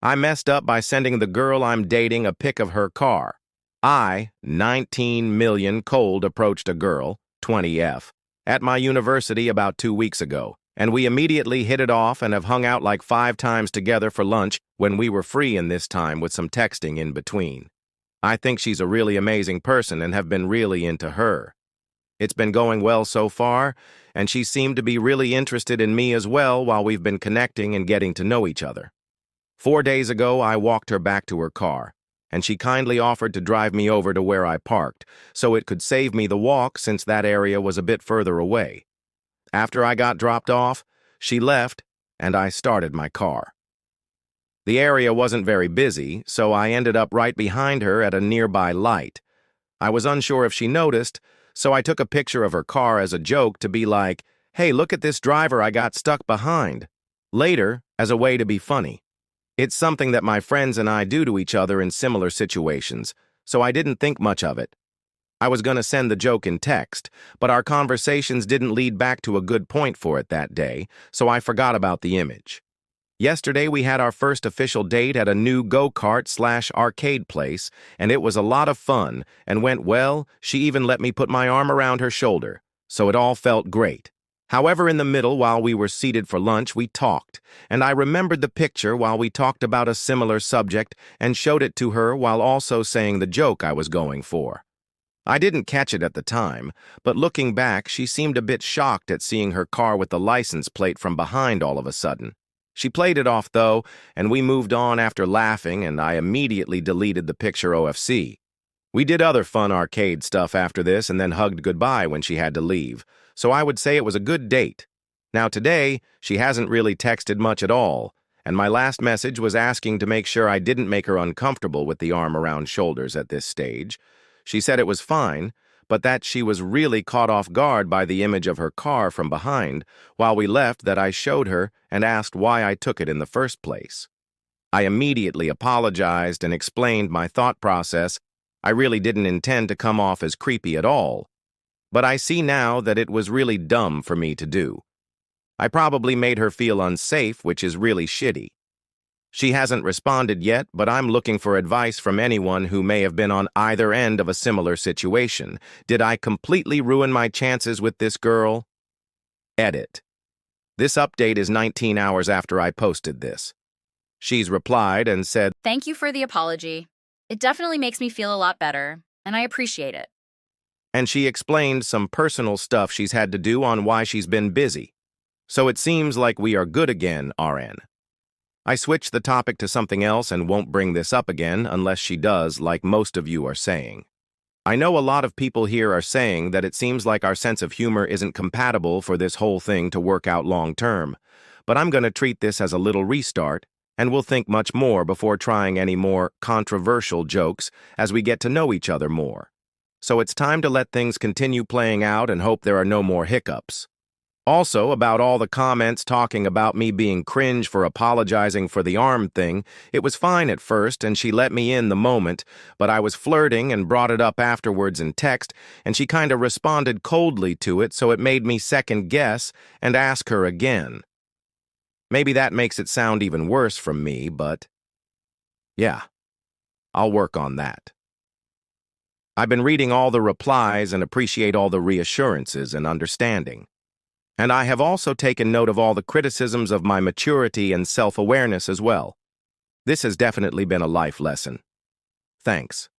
I messed up by sending the girl I'm dating a pic of her car. 19 million cold approached a girl, 20F, at my university about 2 weeks ago, and we immediately hit it off and have hung out like 5 times together for lunch when we were free in this time with some texting in between. I think she's a really amazing person and have been really into her. It's been going well so far, and she seemed to be really interested in me as well while we've been connecting and getting to know each other. 4 days ago, I walked her back to her car, and she kindly offered to drive me over to where I parked, so it could save me the walk since that area was a bit further away. After I got dropped off, she left, and I started my car. The area wasn't very busy, so I ended up right behind her at a nearby light. I was unsure if she noticed, so I took a picture of her car as a joke to be like, "Hey, look at this driver I got stuck behind." Later, as a way to be funny. It's something that my friends and I do to each other in similar situations, so I didn't think much of it. I was going to send the joke in text, but our conversations didn't lead back to a good point for it that day, so I forgot about the image. Yesterday, we had our first official date at a new go-kart/arcade place, and it was a lot of fun and went well. She even let me put my arm around her shoulder, so it all felt great. However, in the middle, while we were seated for lunch, we talked, and I remembered the picture while we talked about a similar subject and showed it to her while also saying the joke I was going for. I didn't catch it at the time, but looking back, she seemed a bit shocked at seeing her car with the license plate from behind all of a sudden. She played it off, though, and we moved on after laughing, and I immediately deleted the picture OFC. We did other fun arcade stuff after this and then hugged goodbye when she had to leave, so I would say it was a good date. Now today, she hasn't really texted much at all, and my last message was asking to make sure I didn't make her uncomfortable with the arm around shoulders at this stage. She said it was fine, but that she was really caught off guard by the image of her car from behind while we left that I showed her and asked why I took it in the first place. I immediately apologized and explained my thought process. I really didn't intend to come off as creepy at all, but I see now that it was really dumb for me to do. I probably made her feel unsafe, which is really shitty. She hasn't responded yet, but I'm looking for advice from anyone who may have been on either end of a similar situation. Did I completely ruin my chances with this girl? Edit. This update is 19 hours after I posted this. She's replied and said, "Thank you for the apology. It definitely makes me feel a lot better, and I appreciate it." And she explained some personal stuff she's had to do on why she's been busy. So it seems like we are good again, RN. I switched the topic to something else and won't bring this up again unless she does, like most of you are saying. I know a lot of people here are saying that it seems like our sense of humor isn't compatible for this whole thing to work out long term, but I'm going to treat this as a little restart, and we'll think much more before trying any more controversial jokes as we get to know each other more. So it's time to let things continue playing out and hope there are no more hiccups. Also, about all the comments talking about me being cringe for apologizing for the arm thing, it was fine at first and she let me in the moment, but I was flirting and brought it up afterwards in text, and she kinda responded coldly to it, so it made me second guess and ask her again. Maybe that makes it sound even worse from me, but yeah, I'll work on that. I've been reading all the replies and appreciate all the reassurances and understanding. And I have also taken note of all the criticisms of my maturity and self-awareness as well. This has definitely been a life lesson. Thanks.